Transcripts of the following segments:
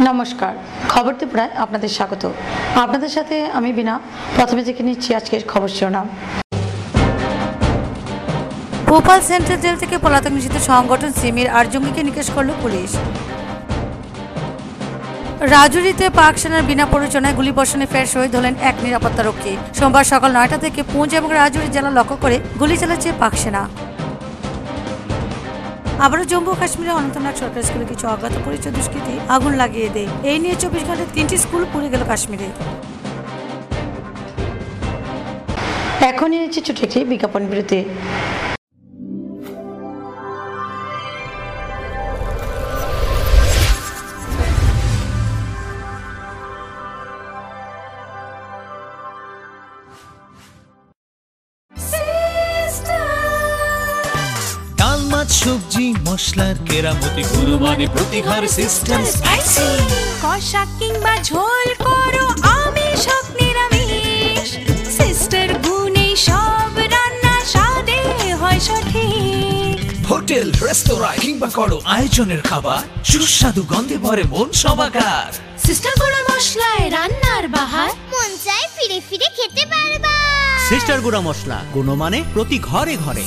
নমস্কার, খবর ত্রিপুরায় আপনাদের স্বাগত। আপনাদের সাথে আমি বিনা। প্রথমে দেখে নিচ্ছি আজকের খবর শিরোনাম। ভোপাল সেন্ট্রাল জেল থেকে পলাতক নিষিদ্ধ সংগঠন সিমির 8 জঙ্গিকে নিকেশ করল পুলিশ। রাজুরিতে পাক সেনার বিনা প্ররোচনায় গুলিবর্ষণে ফের শহীদ হলেন এক নিরাপত্তারক্ষী। সোমবার সকাল 9টা থেকে পুঞ্চ এবং রাজুরি জেলা লক্ষ্য করে গুলি চালাচ্ছে পাক সেনা। আবারও জম্মু কাশ্মীরে অনন্তনাগ সরকারি স্কুলে কিছু অজ্ঞাত পরিচয় দুষ্কৃতী আগুন লাগিয়ে দেয়। এই নিয়ে 24 ঘন্টায় 3টি স্কুল পুড়ে গেল কাশ্মীরে। এখন নিয়েছি ছোট একটি বিজ্ঞাপন বিরতি। সবজি মশলার কেরামতি গুরুমানে প্রতিঘর সিস্টেম স্পাইসি কষা কিংবা ঝোল করো আমিষ হোক নিরামিষ সিস্টার গুণে সব রান্না স্বাদে হয় সঠিক। হোটেল রেস্তোরাঁ কিংবা করো আয়োজনের খাবার সুস্বাদু গন্ধে ভরে মন সবাকার। সিস্টার গুঁড়া মশলায় রান্নার বাহার মন চায় ফিরে ফিরে খেতে পারবা। সিস্টার গুঁড়া মশলা গুণমানে প্রতি ঘরে ঘরে।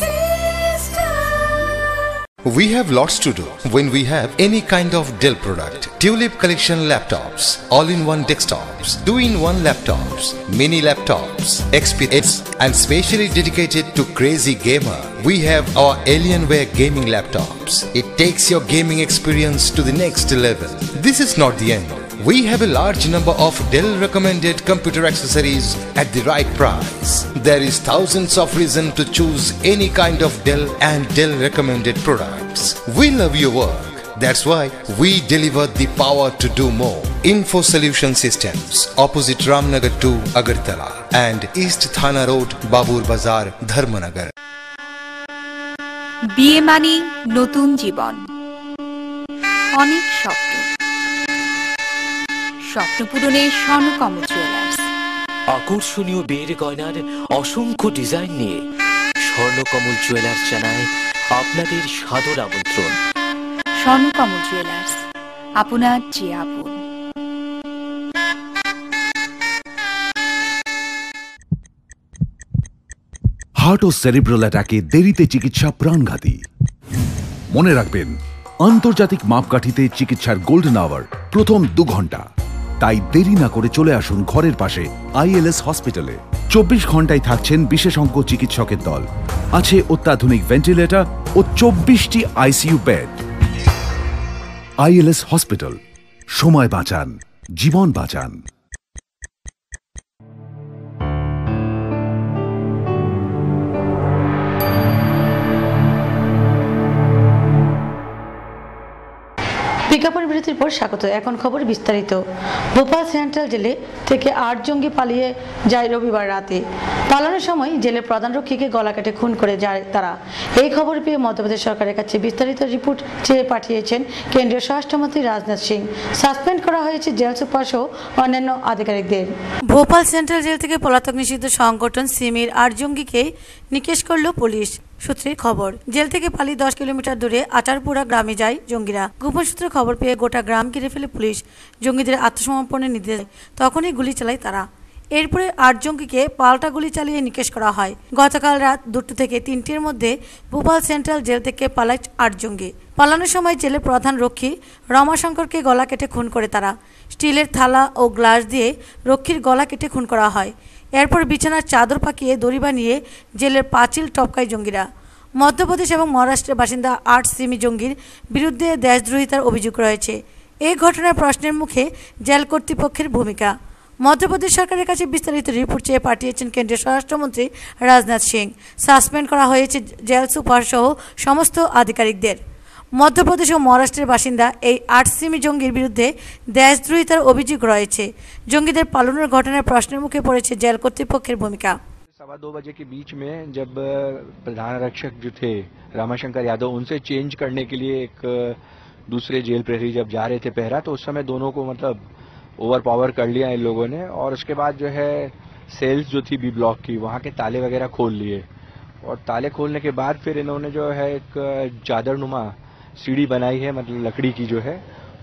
We have lots to do when we have any kind of Dell product. Tulip collection laptops, all-in-one desktops, 2-in-1 laptops, mini laptops, XPS, and specially dedicated to crazy gamer. We have our Alienware gaming laptops. It takes your gaming experience to the next level. This is not the end. We have a large number of Dell recommended computer accessories at the right price. There is thousands of reasons to choose any kind of Dell and Dell recommended products. We love your work. That's why we deliver the power to do more. Info Solution Systems, opposite Ramnagar 2, Agartala, and East Thana Road, Babur Bazar, Dharmanagar. বিয়ে মানে নতুন জীবন, অনেক স্বপ্ন, স্বপ্ন পূরণে Swarnakamal jewellers. আকর্ষণীয় বিয়ের গয়নার অসংখ্য ডিজাইন নিয়ে স্বর্ণকমল জুয়েলার্স জানায় আপনাদের সাদর আমন্ত্রণ। স্বর্ণকমল জুয়েলার্স, আপনার যে আপন। হার্ট ও সেরিব্রাল অ্যাটাকে দেরিতে চিকিৎসা প্রাণঘাতী। মনে রাখবেন, আন্তর্জাতিক মাপকাঠিতে চিকিৎসার গোল্ডেন আওয়ার প্রথম 2 ঘন্টা। তাই দেরি না করে চলে আসুন ঘরের পাশে ILS হসপিটালে। 24 ঘন্টায় থাকছেন বিশেষজ্ঞ চিকিৎসকের দল। আছে অত্যাধুনিক ভেন্টিলেটর ও 24টি ICU বেড। ILS হসপিটাল, সময় বাঁচান, জীবন বাঁচান। বিজ্ঞাপন বিরতির পর স্বাগত। এখন খবর বিস্তারিত। ভোপাল সেন্ট্রাল জেলে থেকে 8 জঙ্গি পালিয়ে যায় রবিবার রাতে। পালানোর সময় জেলের প্রধান রক্ষীকে গলা কেটে খুন করে যায় তারা। এই খবর পেয়ে মধ্যপ্রদেশ সরকারের কাছে বিস্তারিত রিপোর্ট চেয়ে পাঠিয়েছেন কেন্দ্রীয় স্বরাষ্ট্রমন্ত্রী রাজনাথ সিং। সাসপেন্ড করা হয়েছে জেল সুপার সহ অন্যান্য আধিকারিকদের। ভোপাল সেন্ট্রাল জেল থেকে পলাতক নিষিদ্ধ সংগঠন সিমির 8 জঙ্গিকে নিকেশ করল পুলিশ সূত্রে খবর। জেল থেকে পালিয়ে 10 কিলোমিটার দূরে আচারপুরা গ্রামে যায় জঙ্গিরা। গোপন সূত্রে খবর পেয়ে গোটা গ্রাম ঘিরে ফেলে পুলিশ। জঙ্গিদের আত্মসমর্পণের নির্দেশ দেয়, তখনই গুলি চালায় তারা। এরপরে 8 জঙ্গিকে পাল্টা গুলি চালিয়ে নিকেশ করা হয়। গতকাল রাত 2টা থেকে 3টির মধ্যে ভোপাল সেন্ট্রাল জেল থেকে পালায় 8 জঙ্গি। পালানোর সময় জেলের প্রধান রক্ষী রমাশঙ্করকে গলা কেটে খুন করে তারা। স্টিলের থালা ও গ্লাস দিয়ে রক্ষীর গলা কেটে খুন করা হয়। এরপর বিছানার চাদর পাকিয়ে দড়ি বানিয়ে জেলের পাঁচিল টপকায় জঙ্গিরা। মধ্যপ্রদেশ এবং মহারাষ্ট্রের বাসিন্দা 8 সিমি জঙ্গির বিরুদ্ধে দেশদ্রোহিতার অভিযোগ রয়েছে। এই ঘটনার প্রশ্নের মুখে জেল কর্তৃপক্ষের ভূমিকা। মধ্যপ্রদেশ সরকারের কাছে বিস্তারিত রিপোর্ট চেয়ে পাঠিয়েছেন কেন্দ্রীয় স্বরাষ্ট্রমন্ত্রী রাজনাথ সিং। সাসপেন্ড করা হয়েছে জেল সুপার সহ সমস্ত আধিকারিকদের। মধ্যপ্রদেশ ও মহারাষ্ট্রের বাসিন্দা এই 8 সিমি জঙ্গির বিরুদ্ধে দেশদ্রোহিতার অভিযোগ রয়েছে। জঙ্গিদের পালানোর ঘটনার প্রশ্নের মুখে পড়েছে জেল কর্তৃপক্ষের ভূমিকা। 2:15 बजे के बीच में जब प्रधान आरक्षक जो थे रामाशंकर यादव, उनसे चेंज करने के लिए एक दूसरे जेल प्रहरी जब जा रहे थे पहरा, तो उस समय दोनों को मतलब ओवर पावर कर लिया इन लोगों ने। और उसके बाद जो है सेल्स जो थी बी ब्लॉक की, वहाँ के ताले वगैरह खोल लिए। और ताले खोलने के बाद फिर इन्होंने जो है एक चादरनुमा सीढ़ी बनाई है, मतलब लकड़ी की जो है,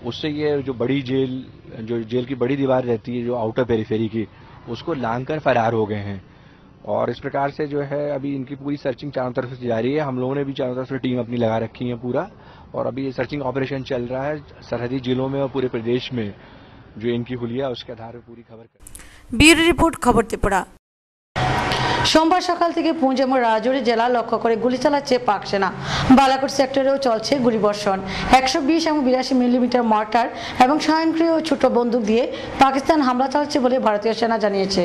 उससे ये जो बड़ी जेल, जो जेल की बड़ी दीवार रहती है जो आउटर पेरिफेरी की, उसको लांघकर फरार हो गए हैं। और इस प्रकार से जो है अभी इनकी पूरी सर्चिंग चारों तरफ से जारी है। हम लोगों ने भी चारों तरफ से टीम अपनी लगा रखी है पूरा, और अभी ये सर्चिंग ऑपरेशन चल रहा है सरहदी जिलों में और पूरे प्रदेश में जो इनकी हुलिया उसके आधार पर पूरी खबर। ব্যুরো রিপোর্ট, খবর ত্রিপুরা। সোমবার সকাল থেকে পুঞ্জ এবং রাজৌরি জেলা লক্ষ্য করে গুলি চালাচ্ছে পাক সেনা। বালাকোট সেক্টরেও চলছে গুলিবর্ষণ। 120 এবং 82 মিলিমিটার মর্টার এবং স্বয়ংক্রিয় ছোট বন্দুক দিয়ে পাকিস্তান হামলা চালাচ্ছে বলে ভারতীয় সেনা জানিয়েছে।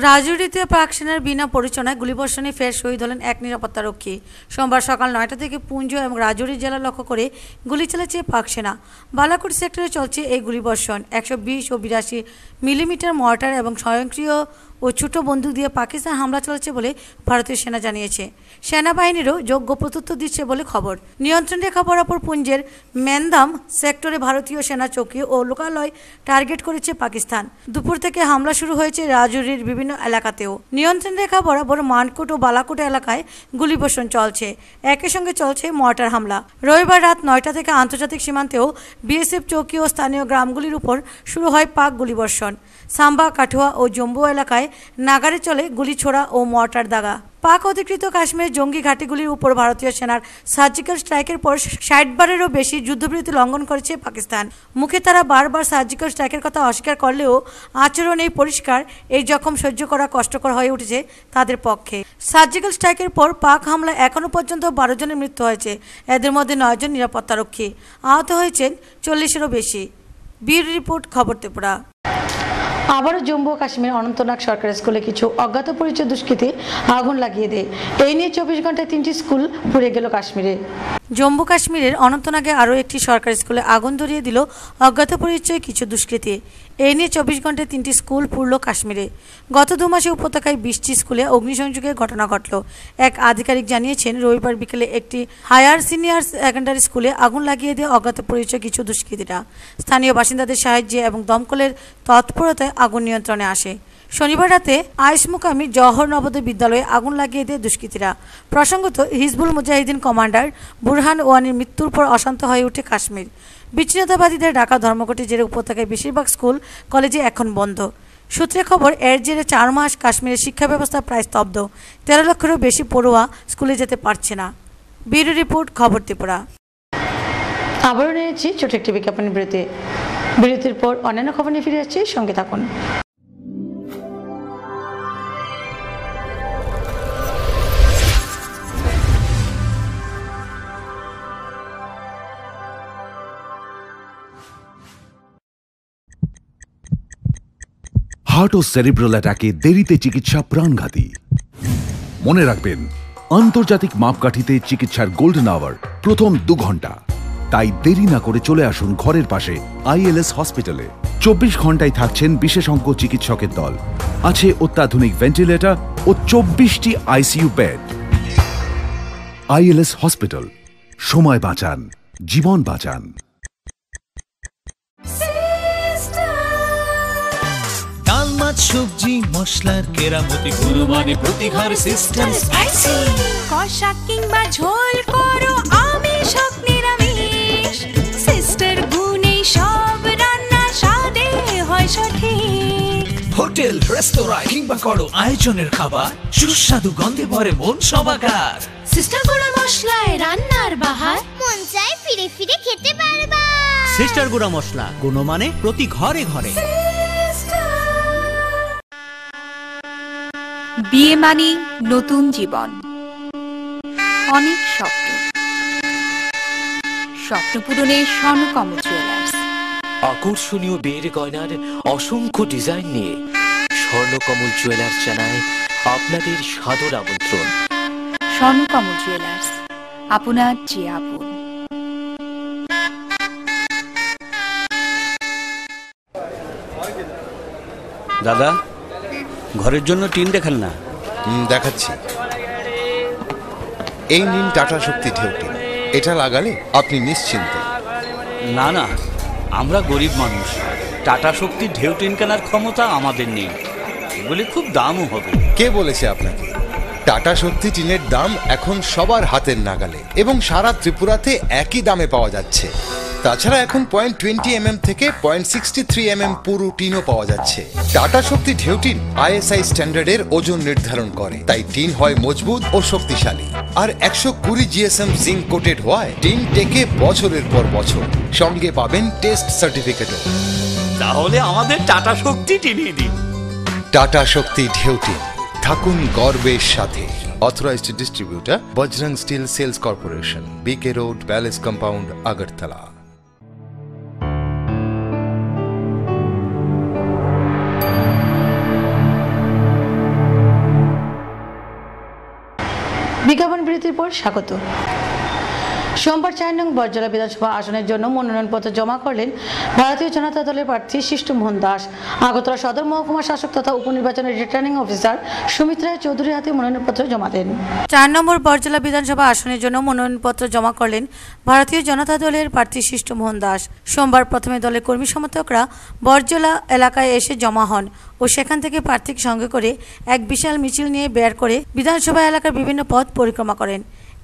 রাজৌরিতে পাক সেনার বিনা পরিচালনায় গুলিবর্ষণে ফের শহীদ হলেন এক নিরাপত্তারক্ষী। সোমবার সকাল 9টা থেকে পুঞ্জ এবং রাজৌরি জেলা লক্ষ্য করে গুলি চালাচ্ছে পাক সেনা। বালাকোট সেক্টরে চলছে এই গুলিবর্ষণ। 120 ও 82 মিলিমিটার মর্টার এবং স্বয়ংক্রিয় ও ছোট বন্দুক দিয়ে পাকিস্তান হামলা চালাচ্ছে বলে ভারতীয় সেনা জানিয়েছে। সেনাবাহিনীরও যোগ্য প্রত্যুত্তর দিচ্ছে বলে খবর। নিয়ন্ত্রণ রেখা বরাবর পুঞ্জের মেনদাম সেক্টরে ভারতীয় সেনা চৌকি ও লোকালয় টার্গেট করেছে পাকিস্তান। দুপুর থেকে হামলা শুরু হয়েছে রাজৌরির বিভিন্ন এলাকাতেও। নিয়ন্ত্রণ রেখা বরাবর মানকোট ও বালাকোট এলাকায় গুলিবর্ষণ চলছে। একই সঙ্গে চলছে মর্টার হামলা। রবিবার রাত 9টা থেকে আন্তর্জাতিক সীমান্তেও বিএসএফ চৌকি ও স্থানীয় গ্রামগুলির উপর শুরু হয় পাক গুলিবর্ষণ। সাম্বা, কাঠুয়া ও জম্মু এলাকায় নাগারে চলে গুলি ছোড়া ও মর্টার দাগা। পাক অধিকৃত কাশ্মীরের জঙ্গি ঘাঁটিগুলির উপর ভারতীয় সেনার সার্জিক্যাল স্ট্রাইকের পর 60 বারেরও বেশি যুদ্ধবিরতি লঙ্ঘন করেছে পাকিস্তান। মুখে তারা বারবার সার্জিক্যাল স্ট্রাইকের কথা অস্বীকার করলেও আচরণ এই পরিষ্কার, এই জখম সহ্য করা কষ্টকর হয়ে উঠেছে তাদের পক্ষে। সার্জিক্যাল স্ট্রাইকের পর পাক হামলায় এখনও পর্যন্ত 12 জনের মৃত্যু হয়েছে। এদের মধ্যে 9 জন নিরাপত্তারক্ষী। আহত হয়েছেন 40-এরও বেশি। ব্যুরো রিপোর্ট, খবর ত্রিপুরা। আবারও জম্মু ও কাশ্মীর অনন্তনাগ সরকারি স্কুলে কিছু অজ্ঞাত পরিচয় দুষ্কৃতী আগুন লাগিয়ে দেয়। এই নিয়ে 24 ঘন্টায় 3টি স্কুল পুড়ে গেল কাশ্মীরে। জম্মু কাশ্মীরের অনন্তনাগে আরও একটি সরকারি স্কুলে আগুন ধরিয়ে দিল অজ্ঞাত পরিচয় কিছু দুষ্কৃতী। এই নিয়ে 24 ঘন্টায় 3টি স্কুল পুড়ল কাশ্মীরে। গত 2 মাসে উপত্যকায় 20টি স্কুলে অগ্নিসংযোগের ঘটনা ঘটল। এক আধিকারিক জানিয়েছেন, রবিবার বিকেলে একটি হায়ার সিনিয়র সেকেন্ডারি স্কুলে আগুন লাগিয়ে দেয় অজ্ঞাত পরিচয় কিছু দুষ্কৃতীরা। স্থানীয় বাসিন্দাদের সাহায্যে এবং দমকলের তৎপরতায় আগুন নিয়ন্ত্রণে আসে। শনিবার রাতে আইসমুকামি জওহর নবোদয় বিদ্যালয়ে আগুন লাগিয়ে দেয় দুষ্কৃতীরা। প্রসঙ্গত, হিজবুল মুজাহিদিন কমান্ডার বুরহান ওয়ানির মৃত্যুর পর অশান্ত হয়ে ওঠে কাশ্মীর। বিচ্ছিন্নতাবাদীদের ডাকা ধর্মঘটের জেরে উপত্যকায় বেশিরভাগ স্কুল কলেজে এখন বন্ধ। সূত্রে খবর, এর জেরে 4 মাস কাশ্মীরের শিক্ষা ব্যবস্থা প্রায় স্তব্ধ। 13 লক্ষেরও বেশি পড়ুয়া স্কুলে যেতে পারছে না। ব্যুরো রিপোর্ট, খবর ত্রিপুরা। আবারও নিয়েছি ছোট একটি বিজ্ঞাপন বিরতি। বিরতির পর অন্যান্য খবর নিয়ে ফিরে আসছি, সঙ্গে থাকুন। হার্ট ও সেরিব্রাল অ্যাটাকে দেরিতে চিকিৎসা প্রাণঘাতী। মনে রাখবেন, আন্তর্জাতিক মাপকাঠিতে চিকিৎসার গোল্ডেন আওয়ার প্রথম 2 ঘন্টা। তাই দেরি না করে চলে আসুন ঘরের পাশে ILS হসপিটালে। 24 ঘন্টায় থাকছেন বিশেষজ্ঞ চিকিৎসকের দল। আছে অত্যাধুনিক ভেন্টিলেটর ও 24টি ICU বেড। ILS হসপিটাল, সময় বাঁচান, জীবন বাঁচান। ডাল, মাছ, সবজি, মশলার কেরামতি গুরু মানে প্রতি ঘরে সিস্টেম স্পাইসি। কষা কিংবা ঝোল করো আমিষ হোক নিরামিষ, সিস্টার গুণে সব রান্না স্বাদে হয় সঠিক। হোটেল, রেস্তোরাঁ কিংবা করো আয়োজনের খাবার, সুস্বাদু গন্ধে ভরে মন সবাকার। সিস্টার গুঁড়া মশলায় রান্নার বাহার, মন চায় ফিরে ফিরে খেতে পারবা। সিস্টার গুঁড়া মশলা, গুণমানে প্রতি ঘরে ঘরে। বিয়ে মানে নতুন জীবন, অনেক স্বপ্ন। স্বপ্ন পূরণে স্বর্ণকমল জুয়েলার্স। আকর্ষণীয় বিয়ের গয়নার অসংখ্য ডিজাইন নিয়ে স্বর্ণকমল জুয়েলার্স জানায় আপনাদের সাদর আমন্ত্রণ। স্বর্ণকমল জুয়েলার্স, আপনার যে আপন। দাদা, ঘরের জন্য টিন দেখান না। দেখাচ্ছি। এই নিন টাটা শক্তি ঢেউ টিন। এটা লাগালে আপনি নিশ্চিন্ত। না না, আমরা গরিব মানুষ, টাটা শক্তি ঢেউ টিন কেনার ক্ষমতা আমাদের নেই। এগুলি খুব দামও হবে। কে বলেছে আপনাকে? টাটা শক্তি টিনের দাম এখন সবার হাতের নাগালে এবং সারা ত্রিপুরাতে একই দামে পাওয়া যাচ্ছে। তাছাড়া এখন 0.20 থেকে 0.63 পুরো টিনও পাওয়া যাচ্ছে। টাটা শক্তি ঢেউ টিন ISI স্ট্যান্ডার্ডের ওজন নির্ধারণ করে, তাই টিন হয় মজবুত ও শক্তিশালী। আর 120 GSM জিঙ্ক কোটেড হওয়ায় টিন টেকে বছরের পর বছর। সঙ্গে পাবেন টেস্ট সার্টিফিকেটও। তাহলে আমাদের টাটা শক্তি টিনিয়ে দিন। টাটা শক্তি ঢেউ টিন, থাকুন গর্বের সাথে। Authorized distributor Bajrang Steel Sales Corporation, BK Road, Palace Compound, Agartala. বিজ্ঞাপন বিরতির পর স্বাগত। সোমবার 4 নং বরজলা বিধানসভা আসনের জন্য মনোনয়নপত্র জমা করলেন ভারতীয় জনতা দলের প্রার্থী সৃষ্টু মোহন দাস। আগরতলা সদর মহকুমা শাসক তথা উপনির্বাচনের রিটার্নিং অফিসার সুমিত রায় চৌধুরীর হাতে মনোনয়নপত্র জমা দেন। 4 নম্বর বরজলা বিধানসভা আসনের জন্য মনোনয়নপত্র জমা করলেন ভারতীয় জনতা দলের প্রার্থী সৃষ্টু মোহন দাস। সোমবার প্রথমে দলের কর্মী সমর্থকরা বরজলা এলাকায় এসে জমা হন ও সেখান থেকে প্রার্থীকে সঙ্গে করে এক বিশাল মিছিল নিয়ে বের করে বিধানসভা এলাকার বিভিন্ন পথ পরিক্রমা করেন।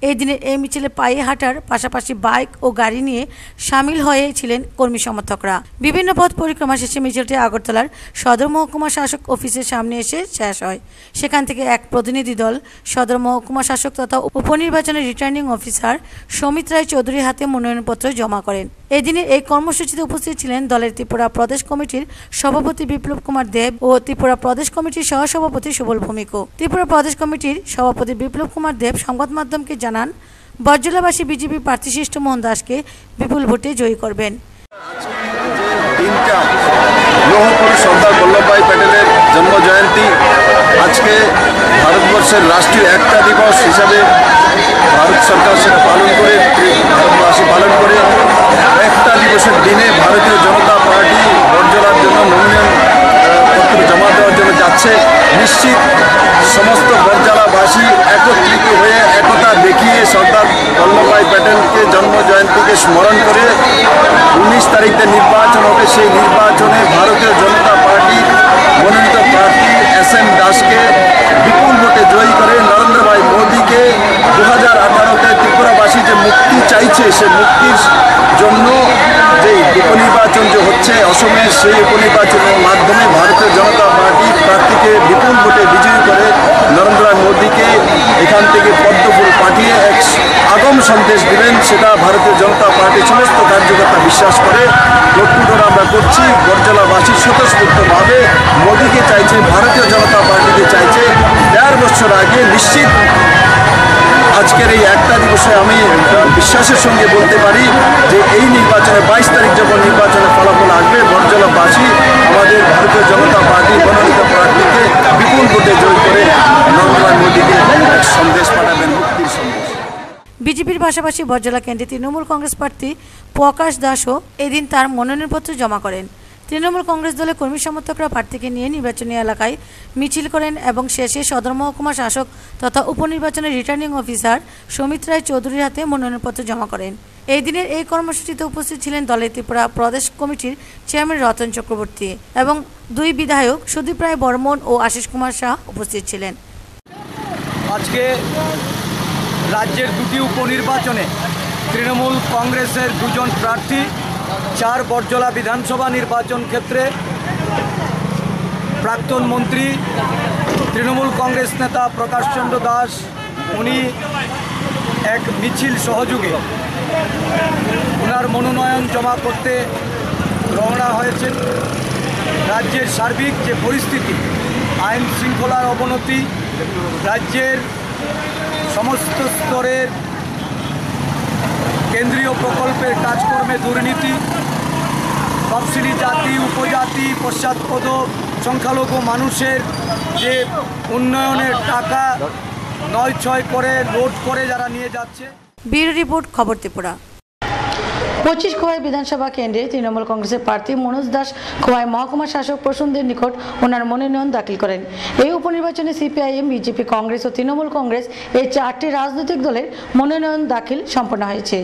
এই দিনের এই মিছিলে পায়ে হাঁটার পাশাপাশি বাইক ও গাড়ি নিয়ে সামিল হয়েছিলেন কর্মী সমর্থকরা। বিভিন্ন পথ পরিক্রমা শেষে মিছিলটি আগরতলার সদর মহকুমা শাসক অফিসের সামনে এসে শেষ হয়। সেখান থেকে এক প্রতিনিধি দল সদর মহকুমা শাসক তথা উপনির্বাচনের রিটার্নিং অফিসার সুমিত রায় চৌধুরীর হাতে মনোনয়নপত্র জমা করেন। এই দিনের এই কর্মসূচিতে উপস্থিত ছিলেন দলের ত্রিপুরা প্রদেশ কমিটির সভাপতি বিপ্লব কুমার দেব ও ত্রিপুরা প্রদেশ কমিটির সহসভাপতি সুবল ভৌমিক। ত্রিপুরা প্রদেশ কমিটির সভাপতি বিপ্লব কুমার দেব সংবাদ মাধ্যমকে জানান, বরজলাবাসী বিজেপি প্রার্থী সৃষ্টু মোহন দাসকে বিপুল ভোটে জয়ী করবেন। সর্দার বল্লভভাই প্যাটেলের জন্ম জয়ন্তী, আজকে ভারতবর্ষের রাষ্ট্রীয় একতা দিবস হিসাবে ভারত সরকার সেটা পালন করে, ভারতবাসী পালন করে। একতা দিবসের দিনে ভারতীয় জনতা পার্টি বরজলার জন্য মনোনয়নপত্র জমা দেওয়ার জন্য যাচ্ছে। নিশ্চিত সমস্ত বরজলাবাসী একত্রিত হয়ে একতা দেখিয়ে সর্দার বল্লভভাই প্যাটেলকে জন্ম জয়ন্তীকে স্মরণ করে 19 তারিখে নির্বাচন হবে। সেই নির্বাচনে ভারতীয় জনতা পার্টির মনোনীত প্রার্থী SM দাসকে বিপুল ভোটে জয়ী করে নরেন্দ্র ভাই মোদীকে 2018-তে ত্রিপুরাবাসী যে মুক্তি চাইছে, সে মুক্তির জন্য যে উপনির্বাচন যে হচ্ছে অসমে, সেই উপনির্বাচনের মাধ্যমে ভারতীয় জনতা পার্টি প্রার্থীকে বিপুল ভোটে বিজয়ী করে নরেন্দ্র ভাই মোদীকে এখান থেকে পদ্মফুল পাঠিয়ে এক আগম সন্দেশ দিবেন। সেটা ভারতীয় জনতা পার্টির সমস্ত কার্যকর্তা বিশ্বাস করে। লক্ষ্মীপুর আমরা করছি, বরজলাবাসী স্বতঃস্ফূর্তভাবে মোদীকে চাইছে, ভারতীয় জনতা পার্টিকে চাইছে। 1.5 বছর আগে নিশ্চিত আজকের এই একতা দিবসে আমি বিশ্বাসের সঙ্গে বলতে পারি যে এই নির্বাচনে 22 তারিখ যখন নির্বাচনের ফলাফল আসবে, বরজলাবাসী আমাদের ভারতীয় জনতা পার্টি মনোনীত প্রার্থীকে বিপুল ভোটে জয় করে নরেন্দ্র মোদীকে এক সন্দেশ পাঠাবেন, মুক্তির সন্দেশ। বিজেপির পাশাপাশি বরজলা কেন্দ্রে তৃণমূল কংগ্রেস প্রার্থী প্রকাশ দাসও এদিন তার মনোনয়নপত্র জমা করেন। তৃণমূল কংগ্রেস দলের কর্মী সমর্থকরা প্রার্থীকে নিয়ে নির্বাচনী এলাকায় মিছিল করেন এবং শেষে সদর মহকুমা শাসক তথা উপনির্বাচনের রিটার্নিং অফিসার সুমিত রায় চৌধুরীর হাতে মনোনয়নপত্র জমা করেন। এই দিনের এই কর্মসূচিতে উপস্থিত ছিলেন দলের ত্রিপুরা প্রদেশ কমিটির চেয়ারম্যান রতন চক্রবর্তী এবং 2 বিধায়ক সুদীপ রায় বর্মন ও আশিস কুমার শাহ উপস্থিত ছিলেন। আজকে রাজ্যের 2টি উপনির্বাচনে তৃণমূল কংগ্রেসের 2 জন প্রার্থী 4 বরজলা বিধানসভা নির্বাচন ক্ষেত্রে প্রাক্তন মন্ত্রী তৃণমূল কংগ্রেস নেতা প্রকাশ চন্দ্র দাস, উনি এক মিছিল সহযোগে ওনার মনোনয়ন জমা করতে রওনা হয়েছেন। রাজ্যের সার্বিক যে পরিস্থিতি, আইন শৃঙ্খলার অবনতি, রাজ্যের সমস্ত স্তরের কেন্দ্রীয় প্রকল্পের কাজকর্মে দুর্নীতি, তফসিলি জাতি উপজাতি পশ্চাৎপদ সংখ্যালঘু মানুষের যে উন্নয়নের টাকা 9-6 করে লোড করে যারা নিয়ে যাচ্ছে। ব্যুরো রিপোর্ট, খবর ত্রিপুরা। 25 খোয়াই বিধানসভা কেন্দ্রে তৃণমূল কংগ্রেসের প্রার্থী মনোজ দাস খোয়াই মহকুমা শাসক প্রসূনদের নিকট ওনার মনোনয়ন দাখিল করেন। এই উপনির্বাচনে CPIM, বিজেপি, কংগ্রেস ও তৃণমূল কংগ্রেস এই 4টি রাজনৈতিক দলের মনোনয়ন দাখিল সম্পন্ন হয়েছে।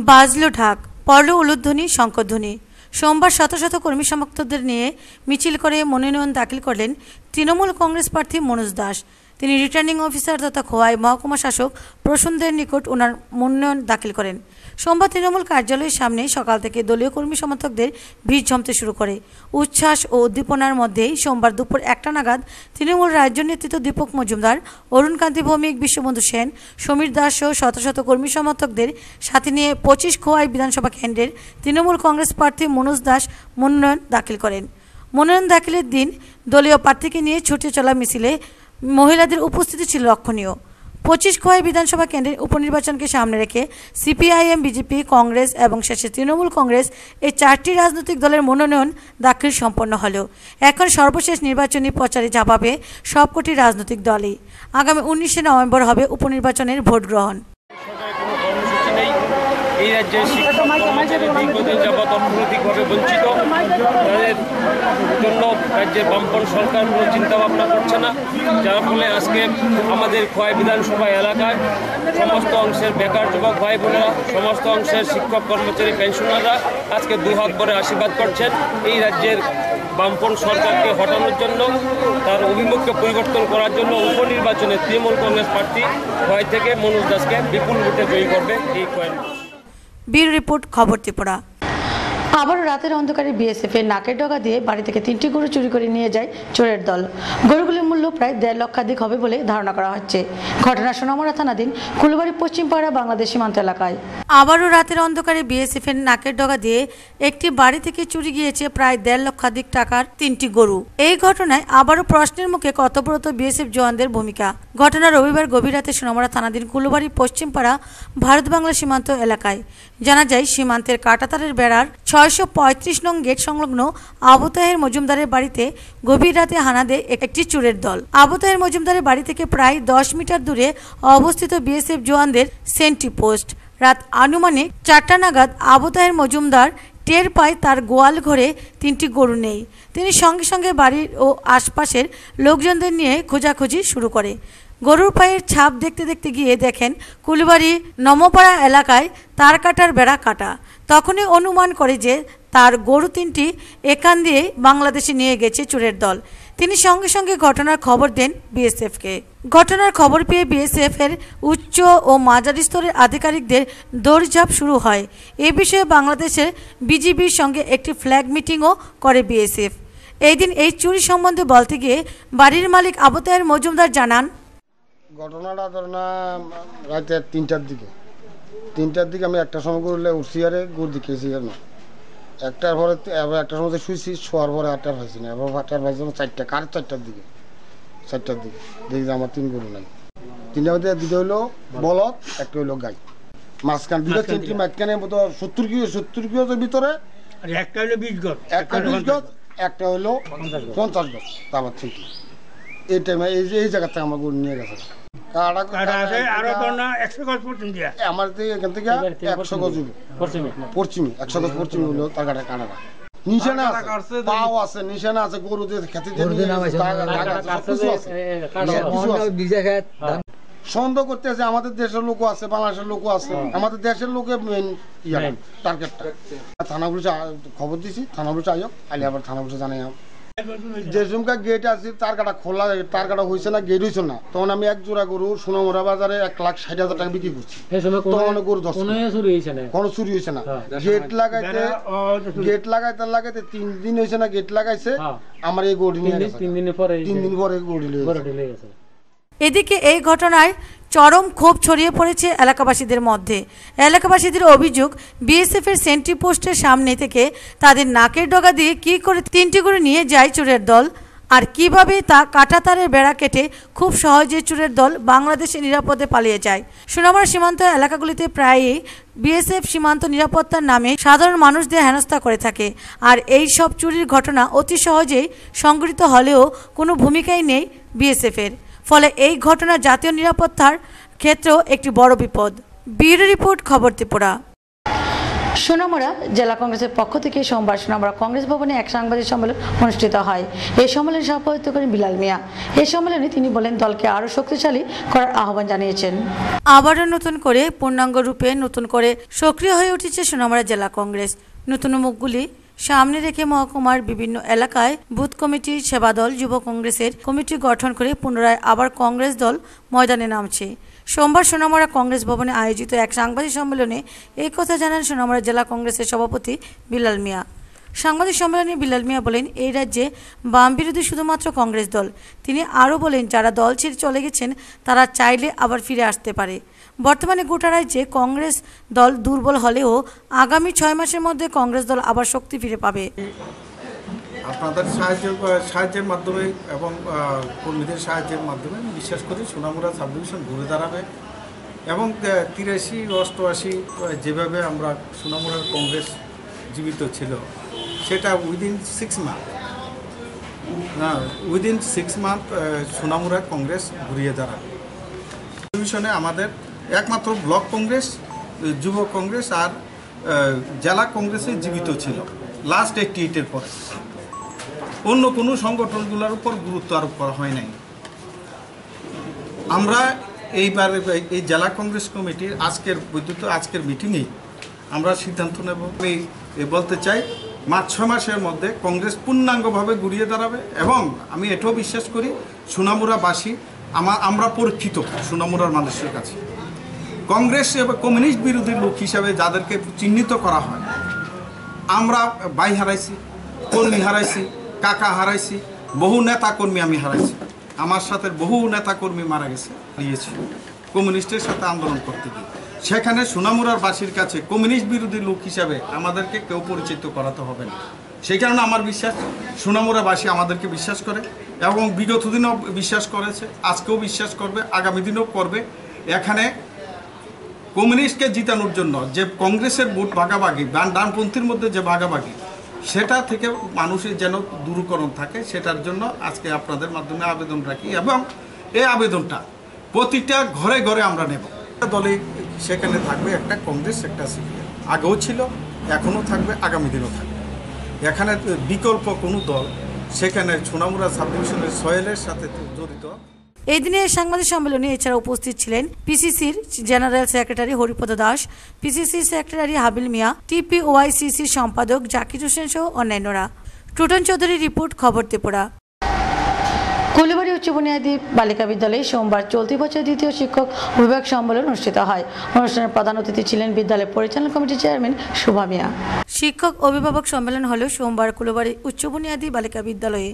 বাজলো ঢাক, পড়ল উলুধ্বনি, শঙ্করধ্বনি। সোমবার শত শত কর্মী সমর্থকদের নিয়ে মিছিল করে মনোনয়ন দাখিল করলেন তৃণমূল কংগ্রেস প্রার্থী মনোজ দাস। তিনি রিটার্নিং অফিসার তথা খোয়াই মহকুমা শাসক প্রসূনদের নিকট ওনার মনোনয়ন দাখিল করেন। সোমবার তৃণমূল কার্যালয়ের সামনে সকাল থেকে দলীয় কর্মী সমর্থকদের ভিড় জমতে শুরু করে। উচ্ছ্বাস ও উদ্দীপনার মধ্যেই সোমবার দুপুর 1টা নাগাদ তৃণমূল রাজ্য নেতৃত্ব দীপক মজুমদার, অরুণকান্তি ভৌমিক, বিশ্ববন্ধু সেন, সমীর দাস সহ শত শত কর্মী সমর্থকদের সাথে নিয়ে 25 খোয়াই বিধানসভা কেন্দ্রের তৃণমূল কংগ্রেস প্রার্থী মনোজ দাস মনোনয়ন দাখিল করেন। মনোনয়ন দাখিলের দিন দলীয় প্রার্থীকে নিয়ে ছুটে চলা মিছিলে মহিলাদের উপস্থিতি ছিল লক্ষণীয়। 25 খোয়াই বিধানসভা কেন্দ্রের উপনির্বাচনকে সামনে রেখে সিপিআইএম, বিজেপি, কংগ্রেস এবং শেষে তৃণমূল কংগ্রেস এই 4টি রাজনৈতিক দলের মনোনয়ন দাখিল সম্পন্ন হলো। এখন সর্বশেষ নির্বাচনী প্রচারে ঝাঁপাবে সবকটি রাজনৈতিক দলই। আগামী 19শে নভেম্বর হবে উপনির্বাচনের ভোট গ্রহণ। এই রাজ্যের শিক্ষক কর্মচারী দীর্ঘদিন যাবৎ অর্থনৈতিকভাবে বঞ্চিত, তাদের জন্য রাজ্যের বামপন্থী সরকার কোনো চিন্তাভাবনা করছে না, যার ফলে আজকে আমাদের খোয়াই বিধানসভা এলাকায় সমস্ত অংশের বেকার যুবক ভাই বোনেরা, সমস্ত অংশের শিক্ষক কর্মচারী পেনশনাররা আজকে দুহাত ভরে আশীর্বাদ করছেন এই রাজ্যের বামপন্থী সরকারকে হটানোর জন্য, তার অভিমুখকে পরিবর্তন করার জন্য উপনির্বাচনে তৃণমূল কংগ্রেস প্রার্থী খোয়াই থেকে মনোজ দাসকে বিপুল ভোটে জয়ী করবে এই খোয়াই। ব্যুরো রিপোর্ট, খবর ত্রিপুরা। আবারও রাতের অন্ধকারে বিএসএফ এর নাকের ডগা দিয়ে বাড়ি থেকে 3টি গরু চুরি করে নিয়ে যায় চোরের দল। গরুগুলির মূল্য প্রায় 1.5 লক্ষাধিক হবে বলে ধারণা করা হচ্ছে। ঘটনা সোনামুড়া থানাধীন কুলবাড়ি পশ্চিমপাড়া বাংলাদেশ সীমান্ত এলাকায়। আবারও রাতের অন্ধকারে বিএসএফ এর নাকের ডগা দিয়ে একটি বাড়ি থেকে চুরি গিয়েছে প্রায় 1.5 লক্ষাধিক টাকার 3টি গরু। এই ঘটনায় আবারও প্রশ্নের মুখে কর্তব্যরত বিএসএফ জওয়ানদের ভূমিকা। ঘটনা রবিবার গভীর রাতে সোনামুড়া থানাধীন কুলবাড়ি পশ্চিমপাড়া ভারত বাংলা সীমান্ত এলাকায়। জানা যায়, সীমান্তের কাঁটাতারের বেড়ার 635 নং গেট সংলগ্ন আবু তাহের মজুমদারের বাড়িতে গভীর রাতে হানা দেয় একটি চোরের দল। আবু তাহের মজুমদারের বাড়ি থেকে প্রায় 10 মিটার দূরে অবস্থিত বিএসএফ জওয়ানদের সেন্ট্রি পোস্ট। রাত আনুমানিক 4টা নাগাদ আবু তাহের মজুমদার টের পায় তার গোয়াল ঘরে 3টি গরু নেই। তিনি সঙ্গে সঙ্গে বাড়ির ও আশপাশের লোকজনদের নিয়ে খোঁজাখুঁজি শুরু করে। গরুর পায়ের ছাপ দেখতে দেখতে গিয়ে দেখেন কুলবাড়ি নমপাড়া এলাকায় তার কাটার বেড়া কাটা। তখনই অনুমান করে যে তার গরু 3টি এখান দিয়ে বাংলাদেশে নিয়ে গেছে চোরের দল। তিনি সঙ্গে সঙ্গে ঘটনার খবর দেন বিএসএফকে। ঘটনার খবর পেয়ে বিএসএফ এর উচ্চ ও মাঝারি স্তরের আধিকারিকদের দৌড়ঝাঁপ শুরু হয়। এ বিষয়ে বাংলাদেশের বিজিবির সঙ্গে একটি ফ্ল্যাগ মিটিংও করে বিএসএফ। এই দিন এই চুরি সম্বন্ধে বলতে গিয়ে বাড়ির মালিক আবু তাহের মজুমদার জানান, ঘটনাটা ধরুন রাতে 3টার দিকে আমি একটা সময় করলে উঠছি আরে গুড় দিকেছি না, একটার পরে একটা সময় শুয়েছি, শোয়ার পরে 8টার পাইছি না, এবার 8টার পাইছি 4টা, কার 4টার দিকে দেখি যে আমার 3 গরু নাই। 3টার মধ্যে 2টা হইলো বলদ, একটা হইলো গাই। মাঝখান 2টা চেন্টি মাঝখানে মতো 70 কিলোর ভিতরে, একটা হইলো 20 গজ, একটা হইলো 50 গজ। তারপর ঠিক এই টাইমে এই জায়গা থেকে আমার গরু নিয়ে গেছে। আমার এখান থেকে 100 গজ পশ্চিমে 100 গজ পশ্চিমে হলো তার কাটা কাটাটা নিশানা আছে, পাও আছে, নিশানা আছে, গরু দিয়ে খেতে সন্দেহ করতে আছে। আমাদের দেশের লোক আছে, বাংলাদেশের লোক আছে, আমাদের দেশের লোকের মেইন টার্গেটটা। থানা পুলিশে খবর দিছি, থানা পুলিশে আয়োগ আলি, আবার থানা পুলিশে জানাই যে জুমকা গেট আছে তার কাটা খোলা, তার কাটা হয়েছে না, গেট হয়েছে না। তখন আমি 1 জোড়া গরু সোনামুড়া বাজারে 1,60,000 টাকা বিক্রি করছি। তখন গরু কোনো চুরি হয়েছে না। গেট লাগাইতে 3 দিন হয়েছে না, গেট লাগাইছে আমার এই গরু নিয়ে 3 দিন পরে গরু নিয়ে গেছে। এদিকে এই ঘটনায় চরম ক্ষোভ ছড়িয়ে পড়েছে এলাকাবাসীদের মধ্যে। এলাকাবাসীদের অভিযোগ, বিএসএফ এর সেন্ট্রি পোস্টের সামনে থেকে তাদের নাকের ডগা দিয়ে কি করে 3টি গরু নিয়ে যায় চোরের দল, আর কিভাবে তা কাঁটাতারের বেড়া কেটে খুব সহজে চোরের দল বাংলাদেশে নিরাপদে পালিয়ে যায়। সোনামুড়া সীমান্ত এলাকাগুলিতে প্রায়ই বিএসএফ সীমান্ত নিরাপত্তার নামে সাধারণ মানুষদের হেনস্থা করে থাকে, আর এই সব চুরির ঘটনা অতি সহজেই সংঘটিত হলেও কোনো ভূমিকাই নেই বিএসএফ এর। ফলে এই ঘটনা জাতীয় নিরাপত্তার ক্ষেত্রেও একটি বড় বিপদ। ব্যুরো রিপোর্ট, খবর ত্রিপুরা। সোনামুড়া জেলা কংগ্রেসের পক্ষ থেকে সোমবার সোনামুড়া কংগ্রেস ভবনে এক সাংবাদিক সম্মেলন অনুষ্ঠিত হয়। এই সম্মেলনে সভাপতিত্ব করেন বিলাল মিয়া। এই সম্মেলনে তিনি বলেন, দলকে আরও শক্তিশালী করার আহ্বান জানিয়েছেন। আবারও নতুন করে পূর্ণাঙ্গ রূপে নতুন করে সক্রিয় হয়ে উঠেছে সোনামুড়া জেলা কংগ্রেস। নতুন মুখগুলি সামনে রেখে মহকুমার বিভিন্ন এলাকায় বুথ কমিটি, সেবা দল, যুব কংগ্রেসের কমিটি গঠন করে পুনরায় আবার কংগ্রেস দল ময়দানে নামছে। সোমবার সোনামুড়া কংগ্রেস ভবনে আয়োজিত এক সাংবাদিক সম্মেলনে এই কথা জানান সোনামুড়া জেলা কংগ্রেসের সভাপতি বিলাল মিয়া। সাংবাদিক সম্মেলনে বিলাল মিয়া বলেন, এই রাজ্যে বাম বিরোধী শুধুমাত্র কংগ্রেস দল। তিনি আরও বলেন, যারা দল ছেড়ে চলে গেছেন তারা চাইলে আবার ফিরে আসতে পারে। বর্তমানে গোটা রাজ্যে কংগ্রেস দল দুর্বল হলেও আগামী 6 মাসের মধ্যে কংগ্রেস দল আবার শক্তি ফিরে পাবে। আপনাদের সাহায্যের মাধ্যমে এবং কর্মীদের সাহায্যের মাধ্যমে বিশ্বাস করি সোনামুড়া সাব ডিভিশন ঘুরে দাঁড়াবে এবং 83, 88 যেভাবে আমরা সোনামুড়ার কংগ্রেস জীবিত ছিল সেটা উইদিন 6 মান্থ সোনামুড়া কংগ্রেস ঘুরিয়ে দাঁড়াবে। ডিভিশনে আমাদের একমাত্র ব্লক কংগ্রেস, যুব কংগ্রেস আর জেলা কংগ্রেসে জীবিত ছিল লাস্ট 88-এর পরে। অন্য কোনো সংগঠনগুলোর উপর গুরুত্ব আরোপ করা হয় নাই। আমরা এইবার এই জেলা কংগ্রেস কমিটির আজকের মিটিংয়ে আমরা সিদ্ধান্ত নেব। আমি বলতে চাই, মাত্র 6 মাসের মধ্যে কংগ্রেস পূর্ণাঙ্গভাবে ঘুরিয়ে দাঁড়াবে এবং আমি এটাও বিশ্বাস করি সোনামুড়াবাসী আমরা পরীক্ষিত সোনামুড়ার মানুষের কাছে। কংগ্রেস এবং কমিউনিস্ট বিরোধী লোক হিসাবে যাদেরকে চিহ্নিত করা হয়, আমরা ভাই হারাইছি, কর্মী হারাইছি, কাকা হারাইছি, বহু নেতা কর্মী আমি হারাইছি। আমার সাথে বহু নেতা কর্মী মারা গেছে, দিয়েছি কমিউনিস্টের সাথে আন্দোলন করতে গিয়ে। সেখানে সোনামুড়ার বাসীর কাছে কমিউনিস্ট বিরোধী লোক হিসাবে আমাদেরকে কেউ পরিচিত করাতে হবে না। সেই কারণে আমার বিশ্বাস সোনামুড়াবাসী আমাদেরকে বিশ্বাস করে এবং বিগত দিনও বিশ্বাস করেছে, আজকেও বিশ্বাস করবে, আগামী দিনও করবে। এখানে কমিউনিস্টকে জিতানোর জন্য যে কংগ্রেসের ভোট ভাগাভাগি, ডানপন্থীর মধ্যে যে ভাগাভাগি, সেটা থেকে মানুষের যেন দূরীকরণ থাকে, সেটার জন্য আজকে আপনাদের মাধ্যমে আবেদন রাখি এবং এই আবেদনটা প্রতিটা ঘরে ঘরে আমরা নেব। দলে সেখানে থাকবে একটা কংগ্রেস, একটা সিপিএম, আগেও ছিল, এখনও থাকবে, আগামী দিনও থাকবে। এখানে বিকল্প কোনো দল সেখানে সোনামুড়া সাব ডিভিশনের সয়েলের সাথে জড়িত। এই দিনে সাংবাদিক সম্মেলনে এছাড়া উপস্থিত ছিলেন পিসিসির general secretary Haripada Das, PCC secretary Habil Mia, টিপিওআইসিসির সম্পাদক জাকির হোসেন সহ অন্যান্যরা। টুটন চৌধুরী রিপোর্ট, খবর ত্রিপুরা। কুলিবাড়ি উচ্চ বুনিয়াদী বালিকা বিদ্যালয়ে সোমবার চলতি বছরের দ্বিতীয় শিক্ষক অভিভাবক সম্মেলন অনুষ্ঠিত হয়। অনুষ্ঠানের প্রধান অতিথি ছিলেন বিদ্যালয় পরিচালনা কমিটির চেয়ারম্যান শোভা মিয়া। শিক্ষক অভিভাবক সম্মেলন হলো সোমবার কুলিবাড়ি উচ্চ বুনিয়াদী বালিকা বিদ্যালয়ে।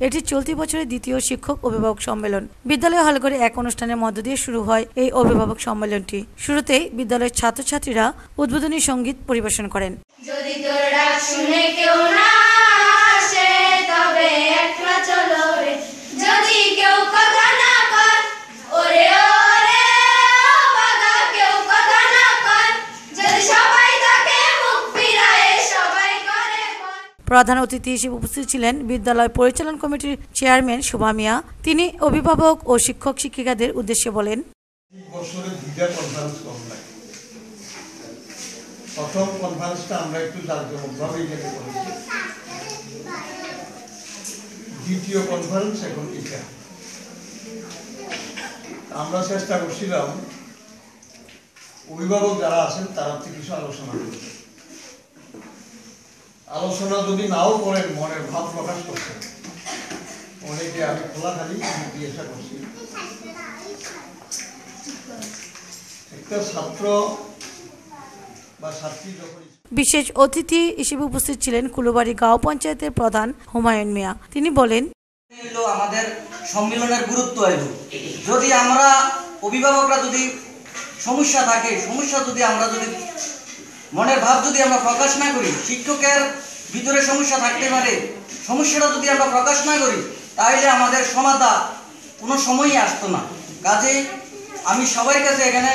এটি চলতি বছরের দ্বিতীয় শিক্ষক অভিভাবক সম্মেলন। বিদ্যালয় হলঘরে এক অনুষ্ঠানের মধ্য দিয়ে শুরু হয় এই অভিভাবক সম্মেলনটি। শুরুতেই বিদ্যালয়ের ছাত্রছাত্রীরা উদ্বোধনী সঙ্গীত পরিবেশন করেন। যদি তোর ডাক শুনে কেউ না আসে তবে একলা চলো রে, যদি কেউ কথা না কর ওরে ওরে ও বাবা, কেউ কথা না কর, যদি সবাই তাকে মুখ ফিরায় সবাই করে। প্রধান অতিথি হিসেবে উপস্থিত ছিলেন বিদ্যালয় পরিচালনা কমিটির চেয়ারম্যান শোভা মিয়া। তিনি অভিভাবক ও শিক্ষক শিক্ষিকাদের উদ্দেশ্যে বলেন, প্রথম কনফারেন্সটা আমরা একটু জাঁকজমকভাবে এখানে করেছি, দ্বিতীয় কনফারেন্স এখন এটা। আমরা চেষ্টা করছিলাম অভিভাবক যারা আছেন তারা কিছু আলোচনা করতে। আলোচনা যদি নাও করেন, মনের ভাব প্রকাশ করছেন, অনেকে আমি খোলাখালি জিজ্ঞাসা করছি। একটা ছাত্র বা ছাত্রী যখন বিশেষ অতিথি হিসেবে উপস্থিত ছিলেন কুলুবাড়ি গাঁও পঞ্চায়েতের প্রধান হুমায়ুন মিয়া। তিনি বলেন, আমাদের সম্মেলনের গুরুত্ব এলো, যদি আমরা অভিভাবকরা যদি সমস্যা থাকে, সমস্যা যদি আমরা যদি মনের ভাব যদি আমরা প্রকাশ না করি, শিক্ষকের ভিতরে সমস্যা থাকতে পারে, সমস্যাটা যদি আমরা প্রকাশ না করি তাহলে আমাদের সমাধান কোনো সময়ই আসতো না। কাজেই আমি সবার কাছে এখানে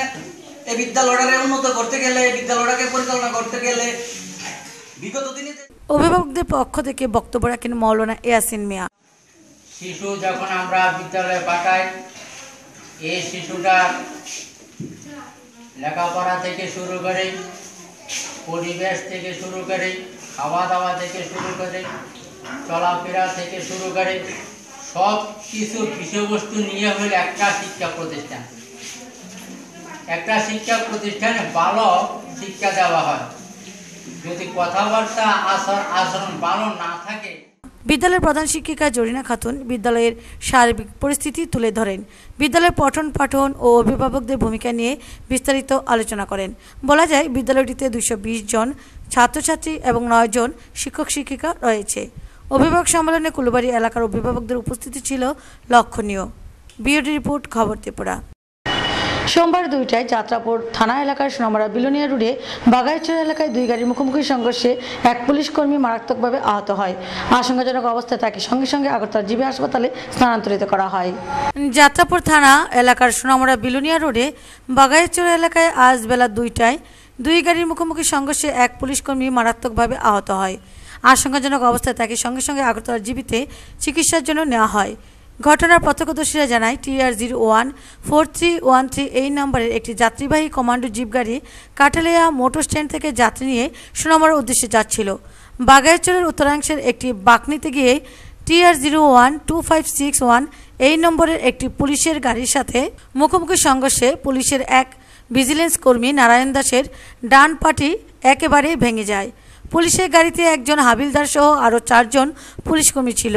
এই বিদ্যালয়টাকে উন্নত করতে গেলে, বিদ্যালয়টাকে পরিচালনা করতে গেলে বিগত দিনে অভিভাবকদের পক্ষ থেকে বক্তব্য রাখেন মাওলানা ইয়াসিন মিয়া। শিশু যখন আমরা বিদ্যালয়ে পাঠাই, এই শিশুটা লেখাপড়া থেকে শুরু করে, পরিবেশ থেকে শুরু করে, খাওয়া দাওয়া থেকে শুরু করে, চলাফেরা থেকে শুরু করে সব কিছু বিষয়বস্তু নিয়ে হলে একটা শিক্ষা প্রতিষ্ঠান। একটা শিক্ষা প্রতিষ্ঠানে ভালো শিক্ষা দেওয়া হয়। যদি কথাবার্তা আচরণ ভালো না থাকে। বিদ্যালয়ের প্রধান শিক্ষিকা জরিনা খাতুন বিদ্যালয়ের সার্বিক পরিস্থিতি তুলে ধরেন। বিদ্যালয়ের পঠন পাঠন ও অভিভাবকদের ভূমিকা নিয়ে বিস্তারিত আলোচনা করেন। বলা যায় বিদ্যালয়টিতে 220 জন ছাত্রছাত্রী এবং 9 জন শিক্ষক শিক্ষিকা রয়েছে। অভিভাবক সম্মেলনে কুলবাড়ি এলাকার অভিভাবকদের উপস্থিতি ছিল লক্ষণীয়। বিওডি রিপোর্ট, খবর ত্রিপুরা। সোমবার 2টায় যাত্রাপুর থানা এলাকার সোনামুড়া বিলোনিয়া রোডে বাগাইচর এলাকায় 2 গাড়ির মুখোমুখি সংঘর্ষে এক পুলিশ কর্মী মারাত্মকভাবে আহত হয়। আশঙ্কাজনক অবস্থায় তাকে সঙ্গে সঙ্গে আগরতলা জিবি হাসপাতালে স্থানান্তরিত করা হয়। যাত্রাপুর থানা এলাকার সোনামুড়া বিলোনিয়া রোডে বাগাইচর এলাকায় আজ বেলা 2টায় 2 গাড়ির মুখোমুখি সংঘর্ষে এক পুলিশ কর্মী মারাত্মকভাবে আহত হয়। আশঙ্কাজনক অবস্থায় তাকে সঙ্গে সঙ্গে আগরতলা জিবিতে চিকিৎসার জন্য নেওয়া হয়। ঘটনার প্রত্যক্ষদর্শীরা জানায় TR014313 এই নম্বরের একটি যাত্রীবাহী কমান্ডো জিপ গাড়ি কাঠালিয়া মোটর স্ট্যান্ড থেকে যাত্রী নিয়ে সোনামুড়ার উদ্দেশ্যে যাচ্ছিল। বাগাইচরের উত্তরাংশের একটি বাঁকনিতে গিয়ে TR012561 এই নম্বরের একটি পুলিশের গাড়ির সাথে মুখোমুখি সংঘর্ষে পুলিশের এক ভিজিলেন্স কর্মী নারায়ণ দাসের ডান পাটি একেবারেই ভেঙে যায়। পুলিশের গাড়িতে একজন হাবিলদার সহ আরও 4 জন পুলিশকর্মী ছিল।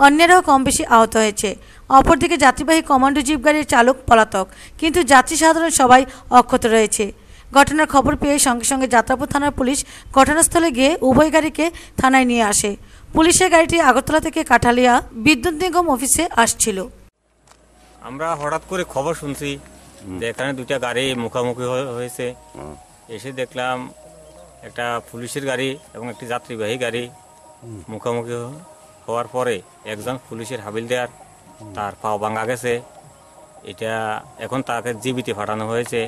অন্যরাও কম বেশি আহত হয়েছে। অপরদিকে যাত্রীবাহী কমান্ডো জিপ গাড়ির চালক পলাতক, কিন্তু যাত্রী সাধারণ সবাই অক্ষত রয়েছে। ঘটনার খবর পেয়ে সঙ্গে সঙ্গে যাত্রাপুর থানার পুলিশ ঘটনাস্থলে গিয়ে উভয় গাড়িকে থানায় নিয়ে আসে। পুলিশের গাড়িটি আগরতলা থেকে কাঠালিয়া বিদ্যুৎ নিগম অফিসে আসছিল। আমরা হঠাৎ করে খবর শুনছি যে এখানে 2টা গাড়ি মুখোমুখি হয়েছে। এসে দেখলাম একটা পুলিশের গাড়ি এবং একটি যাত্রীবাহী গাড়ি মুখোমুখি হওয়ার পরে একজন পুলিশের হাবিলদার তার পাও ভাঙা গেছে। এটা এখন তাকে জীবিতে পাঠানো হয়েছে,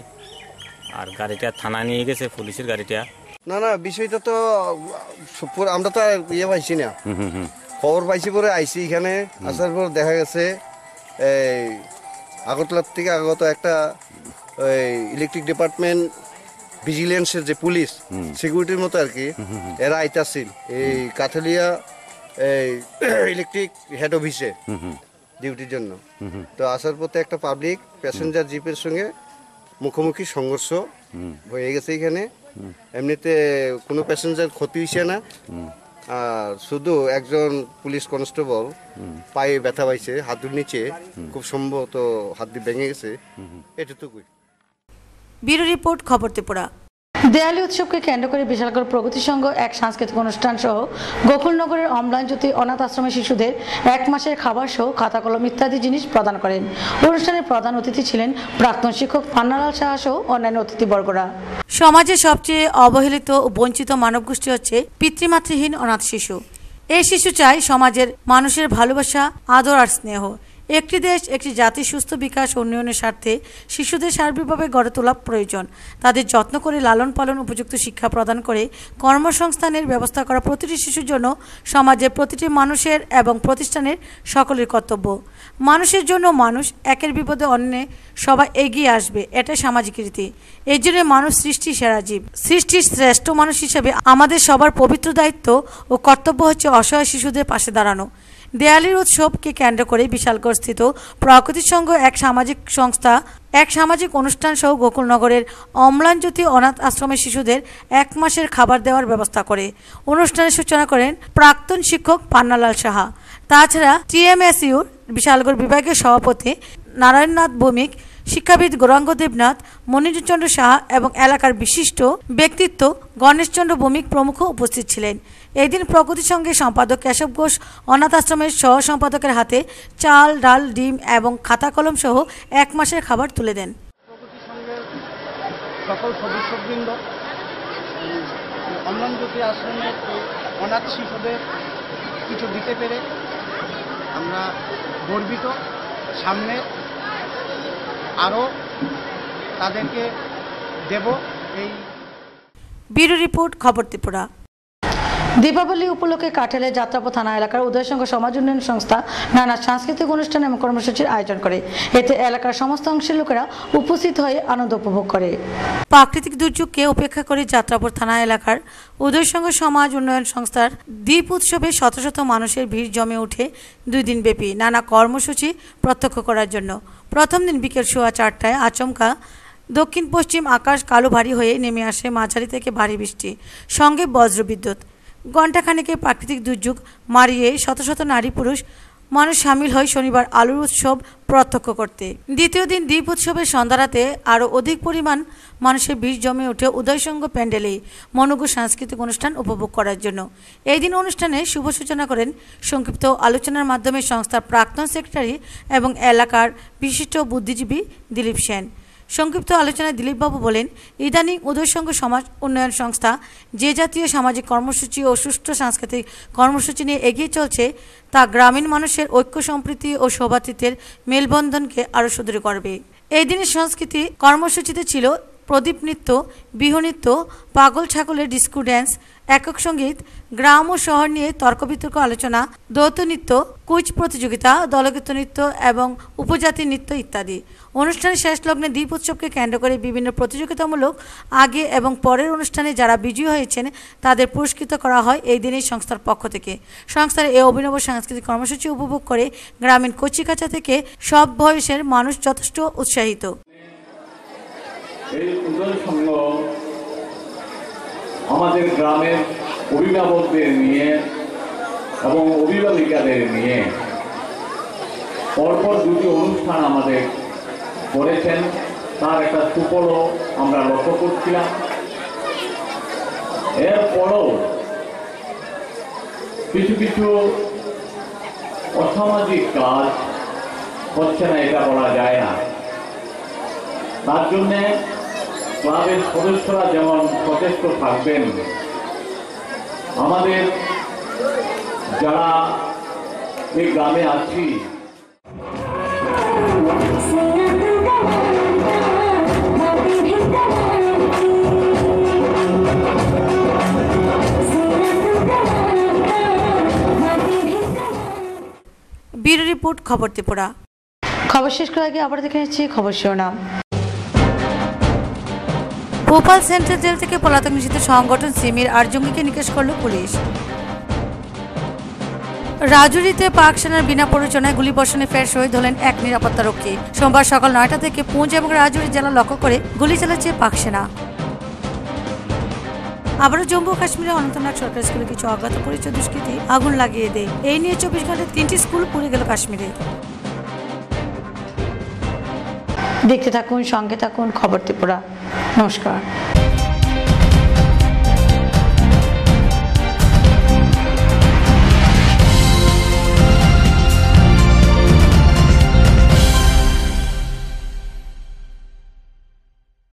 আর গাড়িটা থানা নিয়ে গেছে পুলিশের গাড়িটা। না না, বিষয়টা তো আমরা তো ইয়ে পাইছি না, খবর পাইছি পরে আইসি এখানে। আসার পর দেখা গেছে এই আগরতলার থেকে আগত একটা ইলেকট্রিক ডিপার্টমেন্ট ভিজিলেন্সের যে পুলিশ সিকিউরিটির মতো আর কি, এরা আইতাছিল এই কাঠালিয়া এই ইলেকট্রিক হেড অফিসে ডিউটির জন্য। তো আসার পথে একটা পাবলিক প্যাসেঞ্জার জিপের সঙ্গে মুখোমুখি সংঘর্ষ হয়ে গেছে এখানে। এমনিতে কোনো প্যাসেঞ্জার ক্ষতি হয়েছে না, আর শুধু একজন পুলিশ কনস্টেবল পায়ে ব্যথা পাইছে, হাতুর নিচে খুব সম্ভবত হাত দিয়ে ভেঙে গেছে, এটুকুই। ব্যুরো রিপোর্ট, খবর ত্রিপুরা। দেয়ালি উৎসবকে কেন্দ্র করে বিশালগড় প্রগতি সংঘ এক সাংস্কৃতিক অনুষ্ঠান সহ গোকুলনগরের অম্লানজ্যোতি অনাথ আশ্রমের শিশুদের 1 মাসের খাবার সহ খাতা কলম ইত্যাদি জিনিস প্রদান করেন। অনুষ্ঠানের প্রধান অতিথি ছিলেন প্রাক্তন শিক্ষক পান্নালাল সাহা সহ অন্যান্য অতিথিবর্গরা। সমাজে সবচেয়ে অবহেলিত ও বঞ্চিত মানবগোষ্ঠী হচ্ছে পিতৃমাতৃহীন অনাথ শিশু। এই শিশু চায় সমাজের মানুষের ভালোবাসা, আদর আর স্নেহ। একটি দেশ, একটি জাতির সুস্থ বিকাশ ও উন্নয়নের স্বার্থে শিশুদের সার্বিকভাবে গড়ে তোলা প্রয়োজন। তাদের যত্ন করে লালন পালন, উপযুক্ত শিক্ষা প্রদান করে কর্মসংস্থানের ব্যবস্থা করা প্রতিটি শিশুর জন্য সমাজের প্রতিটি মানুষের এবং প্রতিষ্ঠানের সকলের কর্তব্য। মানুষের জন্য মানুষ, একের বিপদে অন্যে সবাই এগিয়ে আসবে, এটাই সামাজিক রীতি। এই জন্য মানুষ সৃষ্টির সেরা জীব। সৃষ্টির শ্রেষ্ঠ মানুষ হিসেবে আমাদের সবার পবিত্র দায়িত্ব ও কর্তব্য হচ্ছে অসহায় শিশুদের পাশে দাঁড়ানো। দেয়ালির উৎসবকে কেন্দ্র করে বিশালগড় স্থিত প্রগতি সংঘ এক সামাজিক অনুষ্ঠান সহ গোকুলনগরের অম্লানজ্যোতি অনাথ আশ্রমের শিশুদের 1 মাসের খাবার দেওয়ার ব্যবস্থা করে। অনুষ্ঠানের সূচনা করেন প্রাক্তন শিক্ষক পান্নালাল সাহা। তাছাড়া TMSUর বিশালগড় বিভাগের সভাপতি নারায়ণনাথ ভৌমিক, শিক্ষাবিদ গৌরাঙ্গ দেবনাথ, মনিরচন্দ্র সাহা এবং এলাকার বিশিষ্ট ব্যক্তিত্ব গণেশচন্দ্র ভৌমিক প্রমুখ উপস্থিত ছিলেন। এদিন প্রগতি সংঘের সম্পাদক কেশব ঘোষ অনাথ আশ্রমের সহ সম্পাদকের হাতে চাল, ডাল, ডিম এবং খাতা কলম সহ 1 মাসের খাবার তুলে দেন। সকল সদস্যবৃন্দ, অম্লানজ্যোতি আশ্রমের অনাথ শিশুদের কিছু দিতে পেরে আমরা গর্বিত। সামনে আরও তাদেরকে দেব। এই ব্যুরো রিপোর্ট, খবর ত্রিপুরা। দীপাবলি উপলক্ষে কাঠালে যাত্রাপুর থানা এলাকার উদয় সংঘ সমাজ উন্নয়ন সংস্থা নানা সাংস্কৃতিক অনুষ্ঠান এবং কর্মসূচির আয়োজন করে। এতে এলাকার সমস্ত অংশের লোকেরা উপস্থিত হয়ে আনন্দ উপভোগ করে। প্রাকৃতিক দুর্যোগকে উপেক্ষা করে যাত্রাপুর থানা এলাকার উদয় সংঘ সমাজ উন্নয়ন সংস্থার দ্বীপ উৎসবে শত শত মানুষের ভিড় জমে ওঠে 2 দিন ব্যাপী নানা কর্মসূচি প্রত্যক্ষ করার জন্য। প্রথম দিন বিকেল 4:15টায় আচমকা দক্ষিণ পশ্চিম আকাশ কালো ভারী হয়ে নেমে আসে মাঝারি থেকে ভারী বৃষ্টি, সঙ্গে বজ্রবিদ্যুৎ। ঘণ্টাখানেকের প্রাকৃতিক দুর্যোগ মারিয়ে শত শত নারী পুরুষ মানুষ সামিল হয় শনিবার আলুর উৎসব প্রত্যক্ষ করতে। দ্বিতীয় দিন দ্বীপ উৎসবের সন্ধ্যারাতে আরও অধিক পরিমাণ মানুষের ভিড় জমে ওঠে উদয়সঙ্গ প্যান্ডেলে মনোজ্ঞ সাংস্কৃতিক অনুষ্ঠান উপভোগ করার জন্য। এই দিন অনুষ্ঠানে শুভ সূচনা করেন সংক্ষিপ্ত আলোচনার মাধ্যমে সংস্থার প্রাক্তন সেক্রেটারি এবং এলাকার বিশিষ্ট বুদ্ধিজীবী দিলীপ সেন। সংক্ষিপ্ত আলোচনায় দিলীপবাবু বলেন, ইদানিং উদয়সঙ্গ সমাজ উন্নয়ন সংস্থা যে জাতীয় সামাজিক কর্মসূচি ও সুষ্ঠু সাংস্কৃতিক কর্মসূচি নিয়ে এগিয়ে চলছে তা গ্রামীণ মানুষের ঐক্য সম্প্রীতি ও সৌভাতৃত্বের মেলবন্ধনকে আরও সুদৃঢ় করবে। এই দিনের সংস্কৃতি কর্মসূচিতে ছিল প্রদীপ নৃত্য, বিহু নৃত্য, পাগল ছাগলের ডিস্কো ড্যান্স, একক সঙ্গীত, গ্রাম ও শহর নিয়ে তর্ক বিতর্ক আলোচনা, দ্বৈত নৃত্য, কুইজ প্রতিযোগিতা, দলগীত নৃত্য এবং উপজাতি নৃত্য ইত্যাদি। অনুষ্ঠানের শেষ লগ্নে দ্বীপ উৎসবকে কেন্দ্র করে বিভিন্ন প্রতিযোগিতামূলক আগে এবং পরের অনুষ্ঠানে যারা বিজয়ী হয়েছেন তাদের পুরস্কৃত করা হয় এই দিনেই সংস্থার পক্ষ থেকে। সংস্থার এই অভিনব সাংস্কৃতিক কর্মসূচি উপভোগ করে গ্রামীণ কচিকাঁচা থেকে সব বয়সের মানুষ যথেষ্ট উৎসাহিত। এই উদয় সংঘ আমাদের গ্রামের অভিভাবকদের নিয়ে এবং অভিভাবিকাদের নিয়ে পরপর দুটি অনুষ্ঠান আমাদের করেছেন, তার একটা সুফলও আমরা লক্ষ্য করছিলাম। এরপরও কিছু কিছু অসামাজিক কাজ হচ্ছে না, এটা বলা যায় না। তার জন্যে ক্লাবের সদস্যরা যেমন সচেষ্ট থাকবেন, আমাদের যারা এই গ্রামে আছি ব্যুরো রিপোর্ট, খবর ত্রিপুরা। খবর শেষ করার আগে আবার দেখে নিচ্ছি খবর শিরোনাম। ভোপাল সেন্ট্রাল জেল থেকে পলাতক নিষিদ্ধ সংগঠন সিমির 8 জঙ্গিকে নিকেশ করল পুলিশ। রাজুরিতে পাক সেনার বিনা প্ররোচনায় গুলিবর্ষণে ফের শহীদ হলেন এক নিরাপত্তারক্ষী। সোমবার সকাল 9টা থেকে পুঞ্চ এবং রাজুরি জেলা লক্ষ্য করে গুলি চালাচ্ছে পাক সেনা। আবারও জম্মু ও কাশ্মীরের অনন্তনাগ সরকারি স্কুলে কিছু অজ্ঞাত পরিচয় দুষ্কৃতী আগুন লাগিয়ে দেয়। এই নিয়ে 24 ঘন্টায় 3টি স্কুল পুড়ে গেল কাশ্মীরে। দেখতে থাকুন, সঙ্গে থাকুন খবর ত্রিপুরা। নমস্কার।